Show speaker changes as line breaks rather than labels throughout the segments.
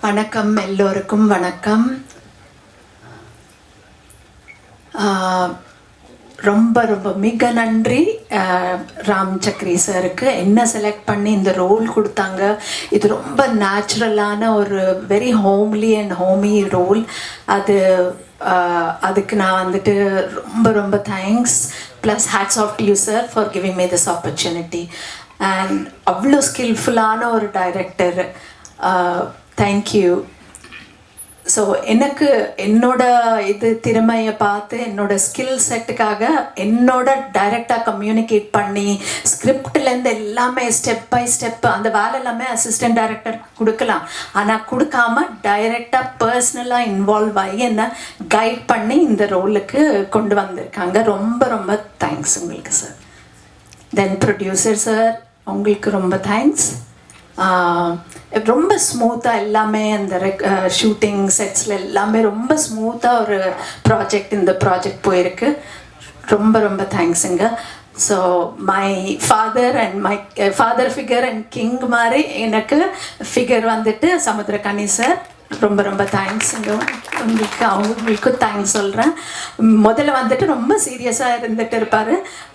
வணக்கம், எல்லோருக்கும் வணக்கம். ரொம்ப ரொம்ப மிக நன்றி ராம் சக்ரி சாருக்கு என்ன செலக்ட் பண்ணி இந்த ரோல் கொடுத்தாங்க. இது ரொம்ப நேச்சுரலான ஒரு very homely and homie role. அதுக்கு நான் வந்துட்டு ரொம்ப ரொம்ப thanks. Plus hats off to you sir for giving me this opportunity. And அவ்வளோ ஸ்கில்ஃபுல்லான ஒரு டைரக்டர். தேங்க்யூ. ஸோ எனக்கு என்னோட திறமையை பார்த்து என்னோட ஸ்கில் செட்டுக்காக என்னோட டைரெக்டாக கம்யூனிகேட் பண்ணி ஸ்கிரிப்ட்லேருந்து எல்லாமே ஸ்டெப் பை ஸ்டெப் அந்த வேலை எல்லாமே அசிஸ்டன்ட் டைரக்டர் கொடுக்கலாம். ஆனால் கொடுக்காம டைரெக்டாக பர்சனலாக இன்வால்வ் ஆகி என்னை கைட் பண்ணி இந்த ரோலுக்கு கொண்டு வந்திருக்காங்க. ரொம்ப ரொம்ப தேங்க்ஸ் உங்களுக்கு சார். தென் ப்ரொடியூசர் சார், உங்களுக்கு ரொம்ப தேங்க்ஸ். ரொம்ப ஸ்மூத்தாக எல்லாமே அந்த ஷூட்டிங் செட்ஸில் எல்லாமே ரொம்ப ஸ்மூத்தாக ஒரு இந்த ப்ராஜெக்ட் போயிருக்கு. ரொம்ப ரொம்ப தேங்க்ஸுங்க. So my father figure and king மாதிரி எனக்கு ஃபிகர் வந்துட்டு சமுத்திரக்கனி சார். ரொம்ப ரொம்ப தேங்க்ஸுங்க அவங்களுக்கும் தேங்க்ஸ் சொல்கிறேன். முதல்ல வந்துட்டு ரொம்ப சீரியஸாக இருந்துட்டு இருப்பார்.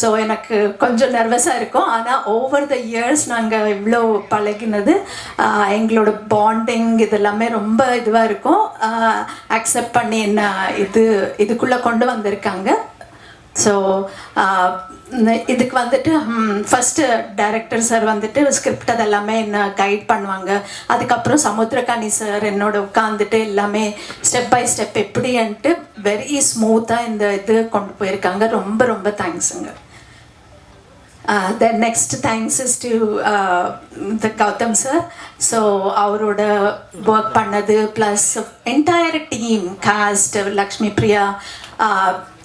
ஸோ எனக்கு கொஞ்சம் நர்வஸாக இருக்கும். ஆனால் ஓவர் த இயர்ஸ் நாங்கள் இவ்வளோ பழகினது, எங்களோட பாண்டிங் இதெல்லாமே ரொம்ப இதுவாக இருக்கும். அக்செப்ட் பண்ணி என்ன இதுக்குள்ளே கொண்டு வந்திருக்காங்க. ஸோ இதுக்கு வந்துட்டு ஃபஸ்ட்டு டைரக்டர் சார் வந்துட்டு ஸ்கிரிப்ட் அதெல்லாமே என்ன கைட் பண்ணுவாங்க. அதுக்கப்புறம் சமுத்திரக்கனி சார் என்னோட உட்காந்துட்டு எல்லாமே ஸ்டெப் பை ஸ்டெப் எப்படின்ட்டு வெரி ஸ்மூத்தாக இந்த கொண்டு போயிருக்காங்க. ரொம்ப ரொம்ப தேங்க்ஸுங்க. Then next thanks is to the Gautham sir. So அவரோட ஒர்க் பண்ணது plus entire team cast, Lakshmi Priya,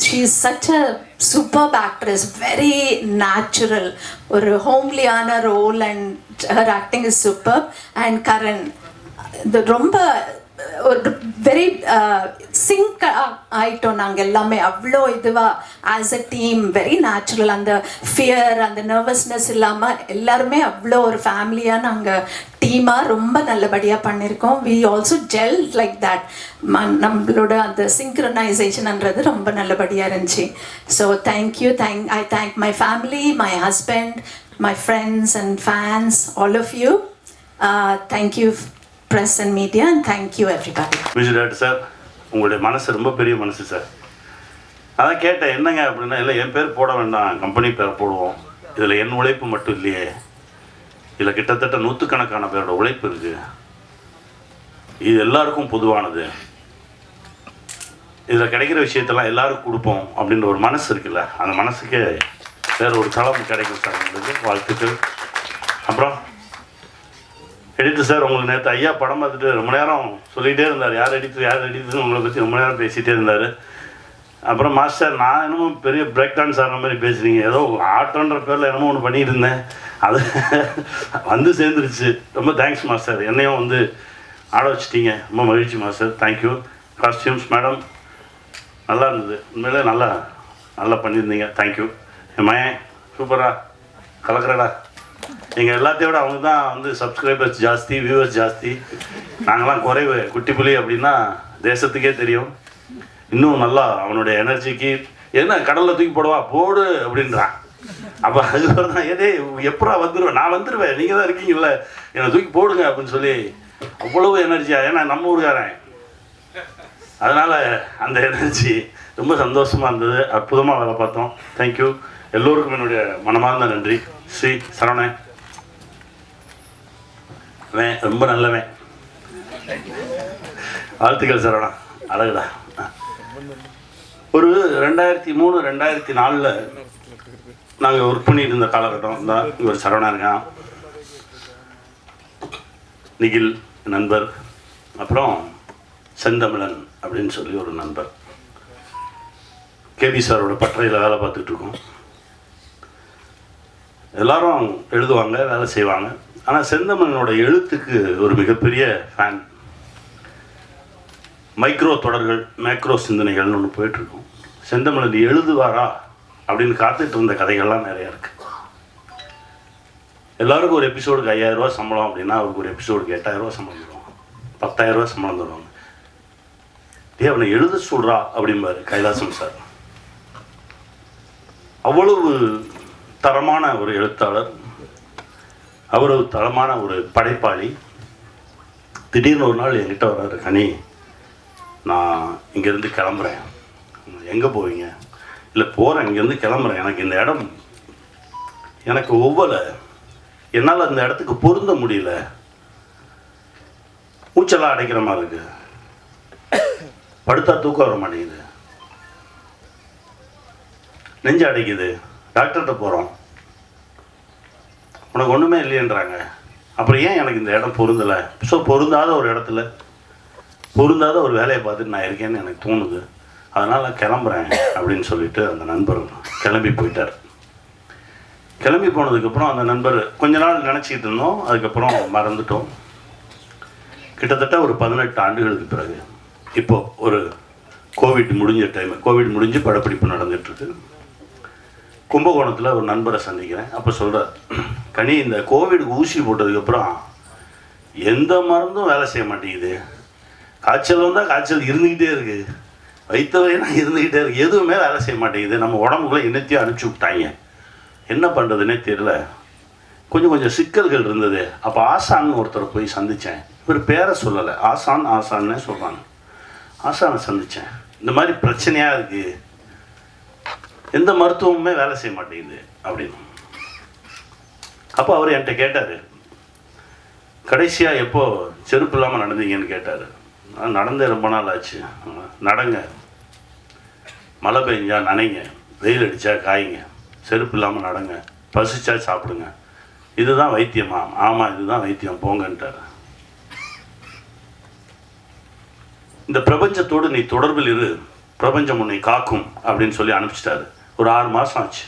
she is such a superb actress, very natural, ஒரு ஹோம்லியான role and her acting is superb. and Karan, the ரொம்ப ஒரு வெரி சிங்க் ஆகிட்டோம் நாங்கள் எல்லாமே. அவ்வளோ இதுவாக as a team very natural. அந்த ஃபியர் அந்த நர்வஸ்னஸ் இல்லாமல் எல்லாருமே அவ்வளோ ஒரு ஃபேமிலியாக நாங்கள் டீமாக ரொம்ப நல்லபடியாக பண்ணியிருக்கோம். We also gel like that. நம்மளோட அந்த சிங்க்ரனைசேஷன்ன்றது ரொம்ப நல்லபடியாக இருந்துச்சு. So thank you. I thank my family, my husband, my friends and fans, all of you. Thank you press and media, and thank you everybody.
Vijay sir, உங்களுடைய மனசு ரொம்ப பெரிய மனசு சார். அதான் கேட்டேன் என்னங்க அப்படின்னா, இல்லை என் பேர் போட வேண்டாம், கம்பெனி பேர் போடுவோம். இதில் என் உழைப்பு மட்டும் இல்லையே, இதில் கிட்டத்தட்ட நூற்றுக்கணக்கான பேரோட உழைப்பு இருக்குது. இது எல்லாருக்கும் பொதுவானது. இதில் கிடைக்கிற விஷயத்தெல்லாம் எல்லாருக்கும் கொடுப்போம் அப்படின்ற ஒரு மனசு இருக்குல்ல, அந்த மனசுக்கே வேறு ஒரு தளம் கிடைக்கும் சார். உங்களுக்கு வாழ்த்துக்கள். அப்புறம் எடிட்டர் சார், உங்களுக்கு நேற்று ஐயா படம் பார்த்துட்டு ரொம்ப நேரம் சொல்லிகிட்டே இருந்தார், யார் எடிட்டர் உங்களை பற்றி ரொம்ப நேரம் பேசிகிட்டே இருந்தார். அப்புறம் மாஸ்டர், நான் என்னமோ பெரிய பிரேக் டான்ஸ் ஆடுற மாதிரி பேசுகிறீங்க, ஏதோ ஆட்டோன்ற பேரில் என்னமோ ஒன்று பண்ணிட்டு இருந்தேன், அது வந்து சேர்ந்துருச்சு. ரொம்ப தேங்க்ஸ் மாஸ்டர், என்னையும் வந்து ஆட வச்சிட்டீங்க. ரொம்ப மகிழ்ச்சி மாஸ்டர். தேங்க்யூ. காஸ்டியூம்ஸ் மேடம் நல்லா இருந்தது, உண்மையிலே நல்லா பண்ணியிருந்தீங்க. தேங்க்யூ. என் மயன் சூப்பரா கலக்கிறடா. எங்கள் எல்லாத்தையும் விட அவங்க தான் வந்து சப்ஸ்கிரைபர்ஸ் ஜாஸ்தி, வியூவர்ஸ் ஜாஸ்தி. நாங்களாம் குறைவு, குட்டி புலி அப்படின்னா தேசத்துக்கே தெரியும். இன்னும் நல்லா அவனுடைய எனர்ஜிக்கு என்ன கடலில் தூக்கி போடுவா போடு அப்படின்றான். அப்போ அதுக்கப்புறம் தான் எதே எப்படா வந்துடுவேன், நான் வந்துடுவேன், நீங்கள் தான் இருக்கீங்கல்ல, என்னை தூக்கி போடுங்க அப்படின்னு சொல்லி அவ்வளவு எனர்ஜியாக. ஏன்னா நம்ம ஊருக்காரன், அதனால் அந்த எனர்ஜி ரொம்ப சந்தோஷமாக இருந்தது. அற்புதமாக வேலை பார்த்தோம். தேங்க்யூ. எல்லோருக்கும் என்னுடைய மனமார்ந்த நன்றி. ஸ்ரீ சரவணன் ரொம்ப நல்லவன். வாழ்த்துக்கள் சரவணா, அழகுடா. ஒரு 2003 2004 நாங்கள் ஒர்க் பண்ணிட்டு இருந்த காலகட்டம் தான் இவர் சரவணா இருக்கான். நிகில் நண்பர், அப்புறம் செந்தமிழன் அப்படின்னு சொல்லி ஒரு நண்பர். கேபி சாரோட பட்டறையில் வேலை பார்த்துட்டு இருக்கோம். எல்லாரும் எழுதுவாங்க, வேலை செய்வாங்க. ஆனால் செந்தமிழனோட எழுத்துக்கு ஒரு மிகப்பெரிய ஃபேன். மைக்ரோ தொடர்கள், மேக்ரோ சிந்தனைகள்னு ஒன்று போயிட்டுருக்கோம். செந்தமிழன் எழுதுவாரா அப்படின்னு காத்துட்டு இருந்த கதைகள்லாம் நிறையா இருக்குது. எல்லாருக்கும் ஒரு எபிசோடுக்கு 5000 ரூபா சம்பளம் அப்படின்னா அவருக்கு ஒரு எபிசோடுக்கு 8000 ரூபா சம்பளம் தருவாங்க, 10,000 ரூபா சம்பளம் தருவாங்க. அவனை எழுத சொல்றா அப்படிம்பாரு கைலாசம் சார். அவ்வளவு தரமான ஒரு எழுத்தாளர், அவ்வளவு தரமான ஒரு படைப்பாளி. திடீர்னு ஒரு நாள் என்கிட்ட வர்றாரு, கனி நான் இங்கேருந்து கிளம்புறேன். எங்கே போவீங்க? இல்லை போகிறேன், இங்கேருந்து கிளம்புறேன், எனக்கு இந்த இடம் எனக்கு ஒவ்வொரு என்னால் அந்த இடத்துக்கு பொருந்த முடியல, மூச்செல்லாம் அடைக்கிற மாதிரி இருக்கு, படுத்தா தூக்கம் வர மாட்டேங்குது, நெஞ்சு அடைக்குது, டாக்டர்கிட்ட போகிறோம், உனக்கு ஒன்றுமே இல்லையன்றாங்க. அப்புறம் ஏன் எனக்கு இந்த இடம் பொருந்தலை? ஸோ பொருந்தாத ஒரு இடத்துல பொருந்தாத ஒரு வேலையை பார்த்துட்டு நான் இருக்கேன்னு எனக்கு தோணுது, அதனால் கிளம்புறேன் அப்படின்னு சொல்லிட்டு அந்த நண்பர் கிளம்பி போயிட்டார். கிளம்பி போனதுக்கப்புறம் அந்த நண்பர் கொஞ்ச நாள் நினச்சிக்கிட்டு இருந்தோம், அதுக்கப்புறம் மறந்துட்டோம். கிட்டத்தட்ட ஒரு 18 ஆண்டுகளுக்கு பிறகு இப்போது ஒரு கோவிட் முடிஞ்ச டைம், கோவிட் முடிஞ்சு படப்பிடிப்பு நடந்துகிட்ருக்கு. கும்பகோணத்தில் ஒரு நண்பரை சந்திக்கிறேன். அப்போ சொல்கிறார், கனி இந்த கோவிடுக்கு ஊசி போட்டதுக்கப்புறம் எந்த மருந்தும் வேலை செய்ய மாட்டேங்குது, காய்ச்சல் வந்தால் காய்ச்சல் இருந்துக்கிட்டே இருக்குது, வைத்த வரைனா இருந்துக்கிட்டே இருக்குது, எதுவுமே வேலை செய்ய மாட்டேங்குது, நம்ம உடம்புக்குள்ளே என்னத்தையும் அனுப்பிச்சி விட்டாங்க, என்ன பண்ணுறதுனே தெரியல, கொஞ்சம் சிக்கல்கள் இருந்தது. அப்போ ஆசான்னு ஒருத்தரை போய் சந்தித்தேன். இவர் பேரை சொல்லலை, ஆசான்னே சொல்கிறாங்க. ஆசானை சந்தித்தேன், இந்த மாதிரி பிரச்சனையாக இருக்குது, எந்த மருத்துவமுமே வேலை செய்ய மாட்டேங்குது அப்படின்னு. அப்போ அவர் என்கிட்ட கேட்டார், கடைசியாக எப்போ செருப்பு இல்லாமல் நடந்தீங்கன்னு கேட்டார். நான் நடந்தே ரொம்ப நாள் ஆச்சு. நடங்க, மழை பெஞ்சா நனைங்க, வெயில் அடித்தா காய்ங்க, செருப்பு இல்லாமல் நடங்க, பசிச்சா சாப்பிடுங்க, இதுதான் வைத்தியமா? ஆமாம், இதுதான் வைத்தியம், போங்கன்ட்டார். இந்த பிரபஞ்சத்தோடு நீ தொடர்பில் இரு, பிரபஞ்சம் உன்னை காக்கும் அப்படின்னு சொல்லி அனுப்பிச்சிட்டாரு. ஒரு 6 மாதம் ஆச்சு.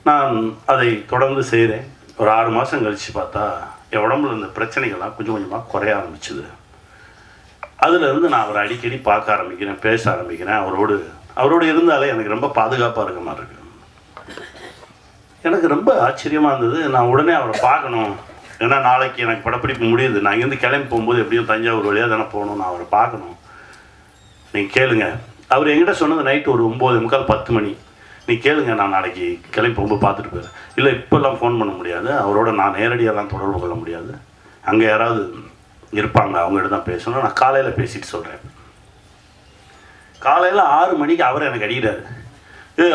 நான் அதை தொடர்ந்து செய்கிறேன். ஒரு 6 மாதம் கழித்து பார்த்தா என் உடம்புல இருந்த பிரச்சனைகள்லாம் கொஞ்சம் கொஞ்சமாக குறைய ஆரம்பிச்சுது. அதிலிருந்து நான் அவரை அடிக்கடி பார்க்க ஆரம்பிக்கிறேன், பேச ஆரம்பிக்கிறேன். அவரோடு இருந்தாலே எனக்கு ரொம்ப பாதுகாப்பாக இருக்க மாதிரி இருக்கு. எனக்கு ரொம்ப ஆச்சரியமாக இருந்தது. நான் உடனே அவரை பார்க்கணும், ஏன்னா நாளைக்கு எனக்கு படப்பிடிப்பு முடியுது, நான் இங்கேருந்து கிளம்பி போகும்போது எப்படியும் தஞ்சாவூர் வழியாக தானே போகணும், நான் அவரை பார்க்கணும். நீங்கள் கேளுங்க, அவர் என்கிட்ட சொன்னது நைட்டு ஒரு 9:45 10 மணி. நீ கேளுங்க, நான் நாளைக்கு கிளம்பி போகும்போது பார்த்துட்டு போயிடுறேன். இல்லை இப்போல்லாம் ஃபோன் பண்ண முடியாது, அவரோட நான் நேரடியாகலாம் தொடர்பு கொள்ள முடியாது, அங்கே யாராவது இருப்பாங்க, அவங்ககிட்ட தான் பேசணும், நான் காலையில் பேசிட்டு சொல்கிறேன். காலையில் 6 மணிக்கு அவர் எனக்கு அடிக்கிறாரு,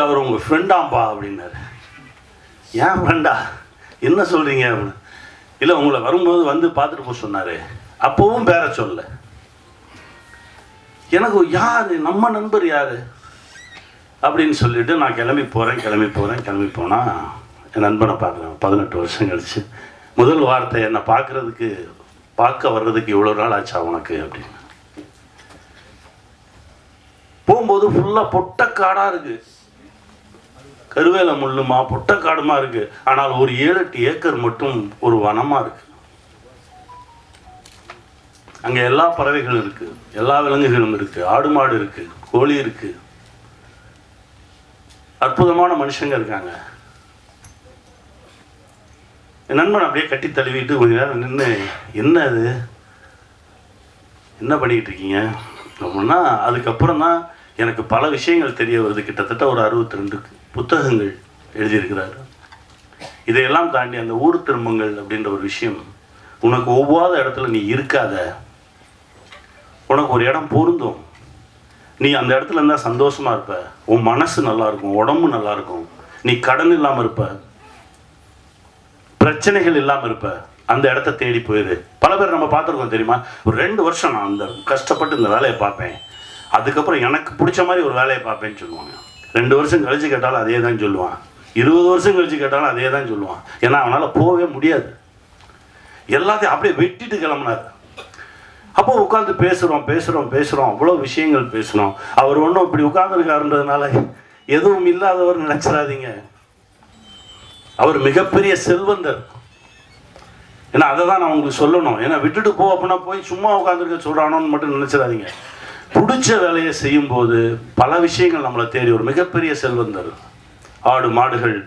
அவர் உங்கள் ஃப்ரெண்டாம்பா அப்படின்னாரு. ஏன் ஃப்ரெண்டா, என்ன சொல்கிறீங்க அப்படின்னு. இல்லை உங்களை வரும்போது வந்து பார்த்துட்டு போக சொன்னார், அப்போவும் பேர சொல்ல. எனக்கு யார் நம்ம நண்பர் யார் அப்படின்னு சொல்லிவிட்டு நான் கிளம்பி போனால் என் நண்பனை பார்க்குறேன். 18 வருஷம் கழிச்சு முதல் வார்த்தை, என்னை பார்க்க வர்றதுக்கு இவ்வளோ நாள் ஆச்சா உனக்கு அப்படின்னு. போகும்போது ஃபுல்லாக பொட்டக்காடாக இருக்குது, கருவேல முள்ளுமா பொட்டக்காடுமா இருக்குது. ஆனால் ஒரு 7-8 ஏக்கர் மட்டும் ஒரு வனமாக இருக்குது. அங்கே எல்லா பறவைகளும் இருக்குது, எல்லா விலங்குகளும் இருக்குது, ஆடு மாடு இருக்குது, கோழி இருக்குது, அற்புதமான மனுஷங்க இருக்காங்க. என் நண்பன் அப்படியே கட்டி தழுவிட்டு கொஞ்ச நேரம் நின்று, என்ன அது, என்ன பண்ணிக்கிட்டு இருக்கீங்க அப்படின்னா, அதுக்கப்புறம் தான் எனக்கு பல விஷயங்கள் தெரிய வருது. கிட்டத்தட்ட ஒரு 62 புத்தகங்கள் எழுதியிருக்கிறாரு. இதையெல்லாம் தாண்டி அந்த ஊர் திரும்பங்கள் அப்படின்ற ஒரு விஷயம், உனக்கு ஒவ்வாத இடத்துல நீ இருக்காத, உனக்கு ஒரு இடம் பொருந்தும், நீ அந்த இடத்துல இருந்தால் சந்தோஷமாக இருப்ப, உன் மனசு நல்லாயிருக்கும், உடம்பு நல்லாயிருக்கும், நீ கடன் இல்லாமல் இருப்ப, பிரச்சனைகள் இல்லாமல் இருப்ப, அந்த இடத்த தேடி போயிரு. பல பேர் நம்ம பார்த்துருக்கோம் தெரியுமா, ஒரு 2 வருஷம் நான் அந்த கஷ்டப்பட்டு இந்த வேலையை பார்ப்பேன், அதுக்கப்புறம் எனக்கு பிடிச்ச மாதிரி ஒரு வேலையை பார்ப்பேன்னு சொல்லுவாங்க. 2 வருஷம் கழிச்சு கேட்டாலும் அதே தான் சொல்லுவான், 20 வருஷம் கழிச்சு கேட்டாலும் அதே தான் சொல்லுவான். ஏன்னா அவனால் போகவே முடியாது, எல்லாத்தையும் அப்படியே வெட்டிட்டு கிளம்புனார். அப்போ உட்காந்து பேசுகிறோம், அவ்வளோ விஷயங்கள் பேசுகிறோம். அவர் ஒன்றும் இப்படி உட்கார்ந்துருக்காருன்றதுனால எதுவும் இல்லாதவர் நினச்சிடாதீங்க, அவர் மிகப்பெரிய செல்வந்தர். ஏன்னா அதை தான் நான் உங்களுக்கு சொல்லணும். ஏன்னா விட்டுட்டு போ அப்படின்னா போய் சும்மா உட்காந்துருக்க சொல்கிறானோன்னு மட்டும் நினச்சிடாதீங்க. பிடிச்ச வேலையை செய்யும்போது பல விஷயங்கள் நம்மளை தேடி ஒரு மிகப்பெரிய செல்வந்தர். ஆடு மாடுகள்,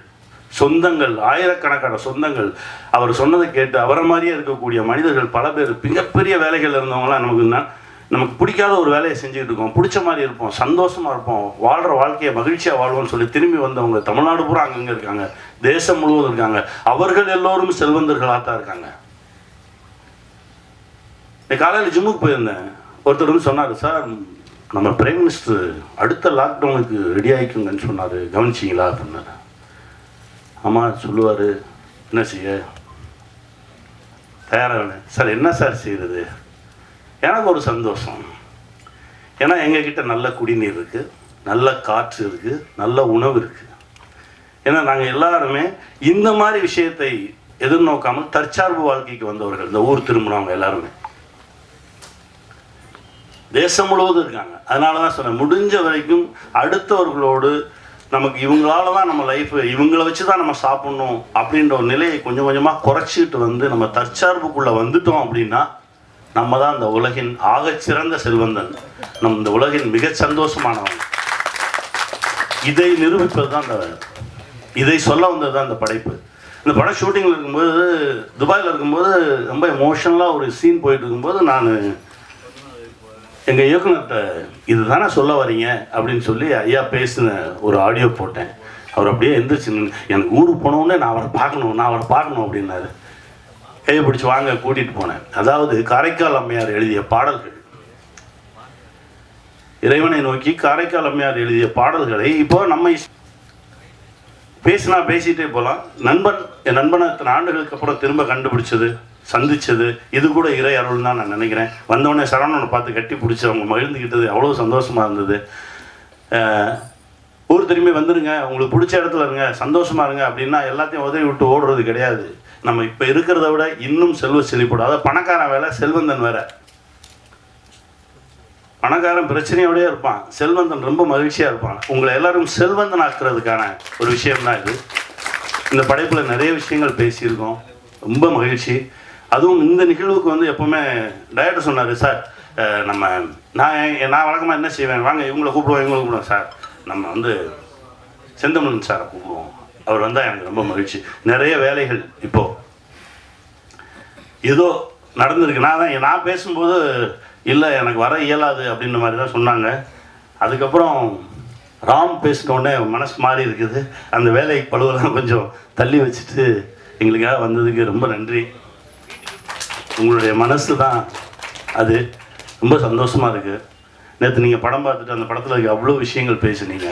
சொந்தங்கள், ஆயிரக்கணக்கான சொந்தங்கள், அவர் சொன்னதை கேட்டு அவரை மாதிரியே இருக்கக்கூடிய மனிதர்கள் பல பேர், மிகப்பெரிய வேலைகள் இருந்தவங்களாம் நமக்கு பிடிக்காத ஒரு வேலையை செஞ்சுக்கிட்டு இருக்கோம், பிடிச்ச மாதிரி இருப்போம், சந்தோஷமாக இருப்போம், வாழ்கிற வாழ்க்கையை மகிழ்ச்சியாக வாழ்வோம்னு சொல்லி திரும்பி வந்தவங்க தமிழ்நாடு பூரா அங்கங்கே இருக்காங்க, தேசம் முழுவதும் இருக்காங்க. அவர்கள் எல்லோரும் செல்வந்தர்களாக தான் இருக்காங்க. காலையில் ஜிம்முக்கு போயிருந்தேன். ஒருத்தர் வந்து சொன்னார், சார் நம்ம பிரைம் மினிஸ்டர் அடுத்த லாக்டவுனுக்கு ரெடி ஆகிக்குங்கன்னு சொன்னார், கவனிச்சிங்களா அப்படின்னாரு. ஆமாம் சொல்லுவார், என்ன செய்ய தயாராக. சார் என்ன சார் செய்கிறது? எனக்கு ஒரு சந்தோஷம். ஏன்னா எங்ககிட்ட நல்ல குடிநீர் இருக்குது, நல்ல காற்று இருக்குது, நல்ல உணவு இருக்குது. ஏன்னா நாங்கள் எல்லாருமே இந்த மாதிரி விஷயத்தை எதிர்நோக்காமல் தற்சார்பு வாழ்க்கைக்கு வந்தவர்கள். இந்த ஊர் திரும்பினவங்க எல்லாருமே தேசம் முழுவதும் இருக்காங்க. அதனால தான் சொன்னேன், முடிஞ்ச வரைக்கும் அடுத்தவர்களோடு நமக்கு இவங்களால தான் நம்ம லைஃப், இவங்கள வச்சு தான் நம்ம சாப்பிட்ணும் அப்படின்ற ஒரு நிலையை கொஞ்சம் கொஞ்சமாக குறைச்சிக்கிட்டு வந்து நம்ம தற்சார்புக்குள்ளே வந்துட்டோம் அப்படின்னா நம்ம தான் இந்த உலகின் ஆகச்சிறந்த செல்வந்தன், நம் இந்த உலகின் மிக சந்தோஷமானவன். இதை நிரூபிப்பது தான் இதை சொல்ல வந்தது தான் இந்த படைப்பு. இந்த படம் ஷூட்டிங்கில் இருக்கும்போது, துபாயில் இருக்கும்போது ரொம்ப எமோஷனலாக ஒரு சீன் போயிட்டு இருக்கும்போது நான் எங்கள் இயக்குனர்கிட்ட இது தானே சொல்ல வரீங்க அப்படின்னு சொல்லி ஐயா பேசின ஒரு ஆடியோ போட்டேன். அவர் அப்படியே எந்திரிச்சு, எனக்கு ஊருக்கு போனோடனே நான் அவரை பார்க்கணும் அப்படின்னாரு. கையை பிடிச்சி வாங்க கூட்டிகிட்டு போனேன். அதாவது காரைக்கால் அம்மையார் எழுதிய பாடல்கள், இறைவனை நோக்கி காரைக்கால் அம்மையார் எழுதிய பாடல்களை இப்போ நம்ம பேசிட்டே போகலாம். என் நண்பனை இத்தனை ஆண்டுகளுக்கு அப்புறம் திரும்ப கண்டுபிடிச்சது, சந்திச்சது, இது கூட இறை அருள் தான் நான் நினைக்கிறேன். வந்தவொடனே சரவணனை பார்த்து கட்டி பிடிச்சி அவங்க மகிழ்ந்துக்கிட்டது அவ்வளோ சந்தோஷமாக இருந்தது. ஊர் திரும்பி வந்துடுங்க, உங்களுக்கு பிடிச்ச இடத்துல இருங்க, சந்தோஷமாக இருங்க அப்படின்னா எல்லாத்தையும் உதவி விட்டு ஓடுறது கிடையாது. நம்ம இப்போ இருக்கிறத விட இன்னும் செல்வ செழிப்படும். அதாவது பணக்காரன் வேலை, செல்வந்தன் வேற. பணக்காரன் பிரச்சனையோடய இருப்பான், செல்வந்தன் ரொம்ப மகிழ்ச்சியாக இருப்பான். உங்களை எல்லாரும் செல்வந்தன் ஆக்குறதுக்கான ஒரு விஷயம்தான் இது. இந்த படைப்பில் நிறைய விஷயங்கள் பேசியிருக்கோம், ரொம்ப மகிழ்ச்சி. அதுவும் இந்த நிகழ்வுக்கு வந்து எப்போவுமே டைரக்டர் சொன்னார், சார் நான் வழக்கமாக என்ன செய்வேன், வாங்க இவங்களை கூப்பிடுவோம் சார், நம்ம வந்து செந்தமிழன் சாரை கூப்பிடுவோம், அவர் வந்தால் எனக்கு ரொம்ப மகிழ்ச்சி. நிறைய வேலைகள் இப்போது ஏதோ நடந்திருக்கு. நான் பேசும்போது இல்லை எனக்கு வர இயலாது அப்படின்ற மாதிரி தான் சொன்னாங்க. அதுக்கப்புறம் ராம் பேசினோடனே மனசு மாறி இருக்குது. அந்த வேலை பழுவெல்லாம் கொஞ்சம் தள்ளி வச்சுட்டு எங்களுக்காக வந்ததுக்கு ரொம்ப நன்றி. உங்களுடைய மனசு தான் அது, ரொம்ப சந்தோஷமாக இருக்குது. நேற்று நீங்கள் படம் பார்த்துட்டு அந்த படத்தில் இருக்க அவ்வளோ விஷயங்கள் பேசுனீங்க,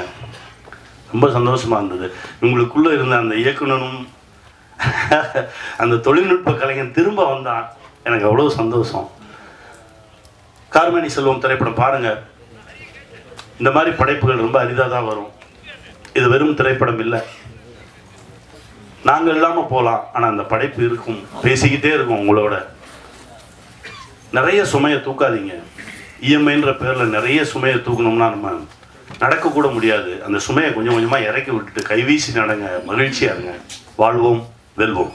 ரொம்ப சந்தோஷமாக இருந்தது. உங்களுக்குள்ளே இருந்த அந்த இயக்குனரும் அந்த தொழில்நுட்ப கலைஞன் திரும்ப வந்தான், எனக்கு அவ்வளோ சந்தோஷம். கார்மேனி செல்வம் திரைப்படம் பாருங்கள். இந்த மாதிரி படைப்புகள் ரொம்ப அரிதாக தான் வரும். இது வெறும் திரைப்படம் இல்லை, நாங்கள் இல்லாமல் போகலாம், ஆனால் அந்த படைப்பு இருக்கும், பேசிக்கிட்டே இருக்கும் உங்களோட. நிறைய சுமையை தூக்காதீங்க. இஎம்ஐன்ற பேரில் நிறைய சுமையை தூக்கணும்னா நம்ம நடக்கக்கூட முடியாது. அந்த சுமையை கொஞ்சம் கொஞ்சமாக இறக்கி விட்டுட்டு கைவீசி நடங்க, மகிழ்ச்சியாக இருங்க, வாழ்வோம் வெல்வோம்.